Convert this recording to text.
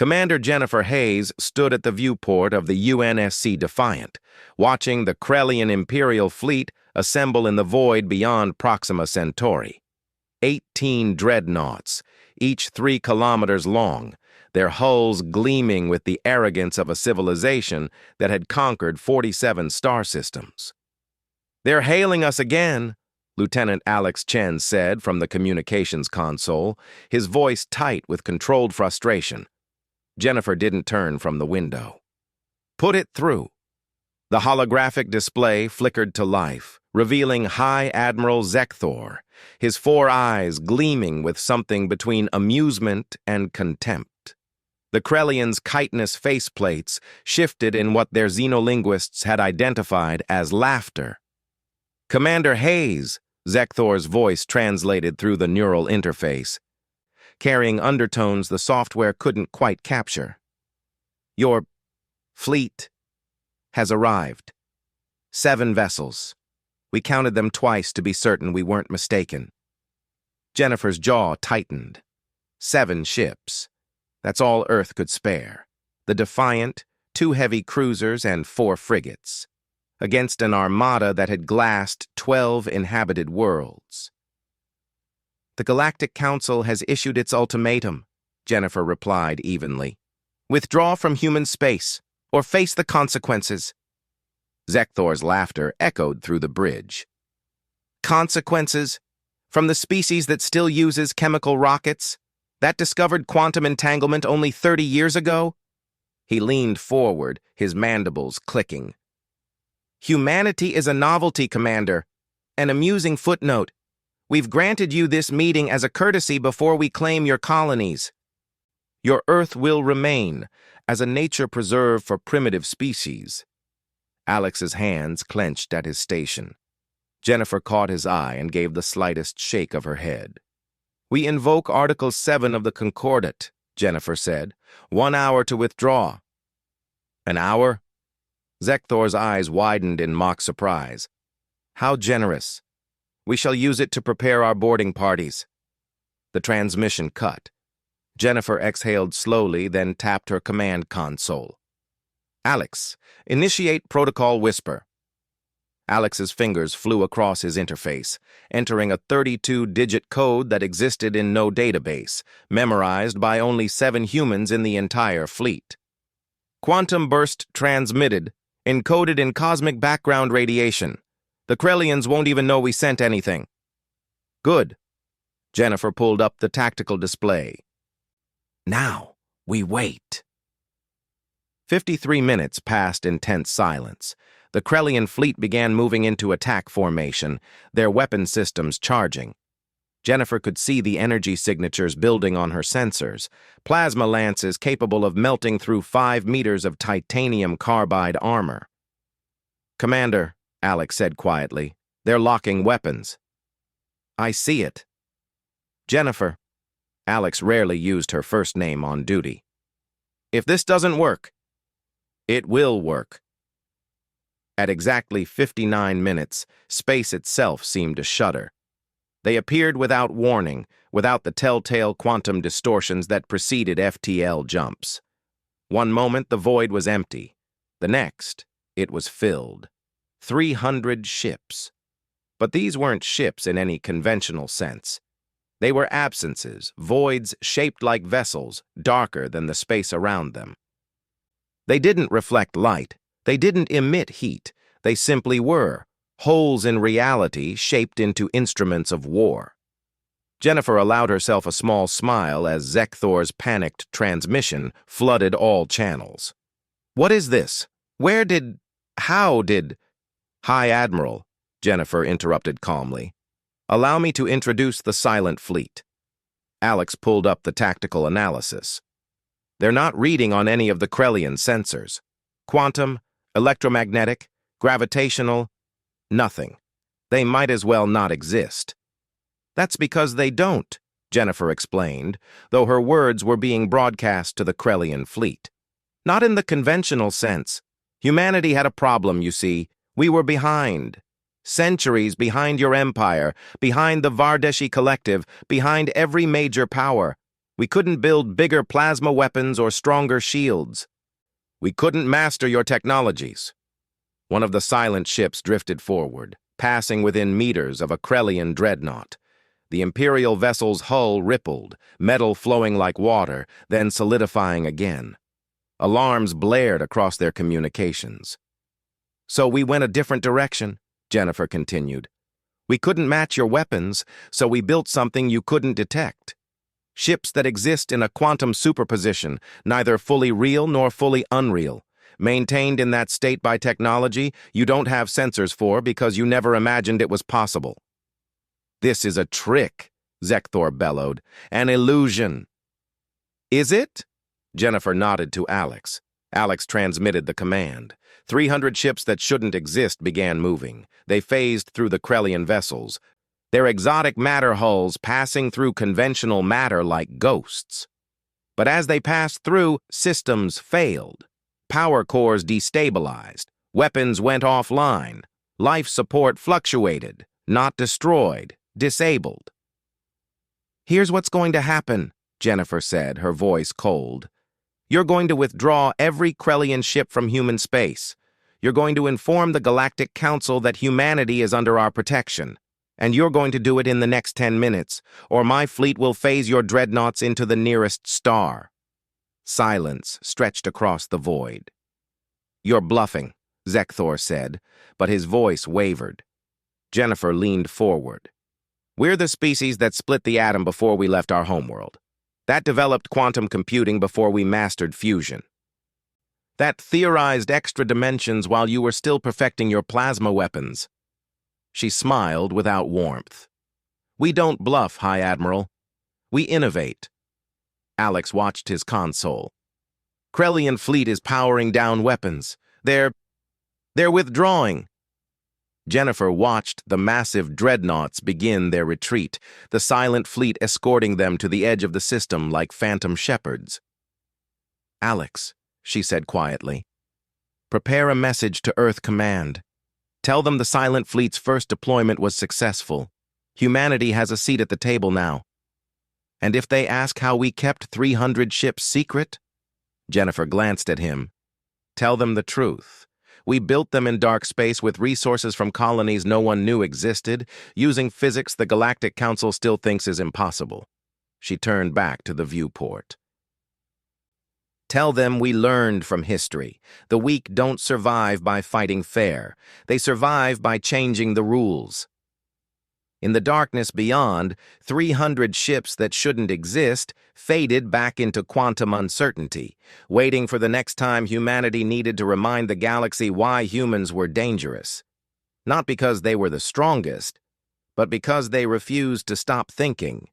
Commander Jennifer Hayes stood at the viewport of the UNSC Defiant, watching the Krellian Imperial fleet assemble in the void beyond Proxima Centauri. 18 dreadnoughts, each 3 kilometers long, their hulls gleaming with the arrogance of a civilization that had conquered 47 star systems. "They're hailing us again," Lieutenant Alex Chen said from the communications console, his voice tight with controlled frustration. Jennifer didn't turn from the window. "Put it through." The holographic display flickered to life, revealing High Admiral Zekthor, his 4 eyes gleaming with something between amusement and contempt. The Krellians' chitinous faceplates shifted in what their xenolinguists had identified as laughter. "Commander Hayes," Zekthor's voice translated through the neural interface, carrying undertones the software couldn't quite capture. "Your fleet has arrived. 7 vessels. We counted them twice to be certain we weren't mistaken." Jennifer's jaw tightened. 7 ships. That's all Earth could spare. The Defiant, 2 heavy cruisers, and 4 frigates, against an armada that had glassed 12 inhabited worlds. "The Galactic Council has issued its ultimatum," Jennifer replied evenly. "Withdraw from human space, or face the consequences." Zekthor's laughter echoed through the bridge. "Consequences? From the species that still uses chemical rockets? That discovered quantum entanglement only 30 years ago?" He leaned forward, his mandibles clicking. "Humanity is a novelty, Commander. An amusing footnote. We've granted you this meeting as a courtesy before we claim your colonies. Your Earth will remain as a nature preserve for primitive species." Alex's hands clenched at his station. Jennifer caught his eye and gave the slightest shake of her head. "We invoke Article 7 of the Concordat," Jennifer said. 1 hour to withdraw." "An hour?" Zekthor's eyes widened in mock surprise. "How generous. We shall use it to prepare our boarding parties." The transmission cut. Jennifer exhaled slowly, then tapped her command console. "Alex, initiate protocol whisper." Alex's fingers flew across his interface, entering a 32-digit code that existed in no database, memorized by only 7 humans in the entire fleet. "Quantum burst transmitted, encoded in cosmic background radiation. The Krellians won't even know we sent anything." "Good." Jennifer pulled up the tactical display. "Now, we wait." 53 minutes passed in tense silence. The Krellian fleet began moving into attack formation, their weapon systems charging. Jennifer could see the energy signatures building on her sensors, plasma lances capable of melting through 5 meters of titanium carbide armor. "Commander," Alex said quietly, "they're locking weapons." "I see it." "Jennifer." Alex rarely used her first name on duty. "If this doesn't work." "It will work." At exactly 59 minutes, space itself seemed to shudder. They appeared without warning, without the telltale quantum distortions that preceded FTL jumps. One moment the void was empty. The next, it was filled. 300 ships. But these weren't ships in any conventional sense. They were absences, voids shaped like vessels, darker than the space around them. They didn't reflect light. They didn't emit heat. They simply were, holes in reality shaped into instruments of war. Jennifer allowed herself a small smile as Zekthor's panicked transmission flooded all channels. "What is this? How did... "High Admiral," Jennifer interrupted calmly. "Allow me to introduce the Silent Fleet." Alex pulled up the tactical analysis. "They're not reading on any of the Krellian sensors. Quantum, electromagnetic, gravitational, nothing. They might as well not exist." "That's because they don't," Jennifer explained, though her words were being broadcast to the Krellian fleet. "Not in the conventional sense. Humanity had a problem, you see. We were behind. Centuries behind your empire, behind the Vardeshi Collective, behind every major power. We couldn't build bigger plasma weapons or stronger shields. We couldn't master your technologies. One of the silent ships drifted forward, passing within meters of a Krellian dreadnought. The Imperial vessel's hull rippled, metal flowing like water, then solidifying again. Alarms blared across their communications. So we went a different direction, Jennifer continued. We couldn't match your weapons, so we built something you couldn't detect. Ships that exist in a quantum superposition, neither fully real nor fully unreal, maintained in that state by technology you don't have sensors for because you never imagined it was possible. This is a trick, Zekthor bellowed, an illusion. Is it? Jennifer nodded to Alex. Alex transmitted the command. 300 ships that shouldn't exist began moving. They phased through the Krellian vessels, their exotic matter hulls passing through conventional matter like ghosts. But as they passed through, systems failed. Power cores destabilized. Weapons went offline. Life support fluctuated, not destroyed, disabled. Here's what's going to happen, Jennifer said, her voice cold. You're going to withdraw every Krellian ship from human space. You're going to inform the Galactic Council that humanity is under our protection. And you're going to do it in the next 10 minutes, or my fleet will phase your dreadnoughts into the nearest star. Silence stretched across the void. You're bluffing, Zekthor said, but his voice wavered. Jennifer leaned forward. We're the species that split the atom before we left our homeworld. That developed quantum computing before we mastered fusion. That theorized extra dimensions while you were still perfecting your plasma weapons. She smiled without warmth. We don't bluff, High Admiral. We innovate. Alex watched his console. Krellian fleet is powering down weapons. They're withdrawing. Jennifer watched the massive dreadnoughts begin their retreat, the silent fleet escorting them to the edge of the system like phantom shepherds. Alex, she said quietly, prepare a message to Earth Command. Tell them the silent fleet's first deployment was successful. Humanity has a seat at the table now. And if they ask how we kept 300 ships secret, Jennifer glanced at him. Tell them the truth. We built them in dark space with resources from colonies no one knew existed, using physics the Galactic Council still thinks is impossible. She turned back to the viewport. Tell them we learned from history. The weak don't survive by fighting fair. They survive by changing the rules. In the darkness beyond, 300 ships that shouldn't exist faded back into quantum uncertainty, waiting for the next time humanity needed to remind the galaxy why humans were dangerous. Not because they were the strongest, but because they refused to stop thinking.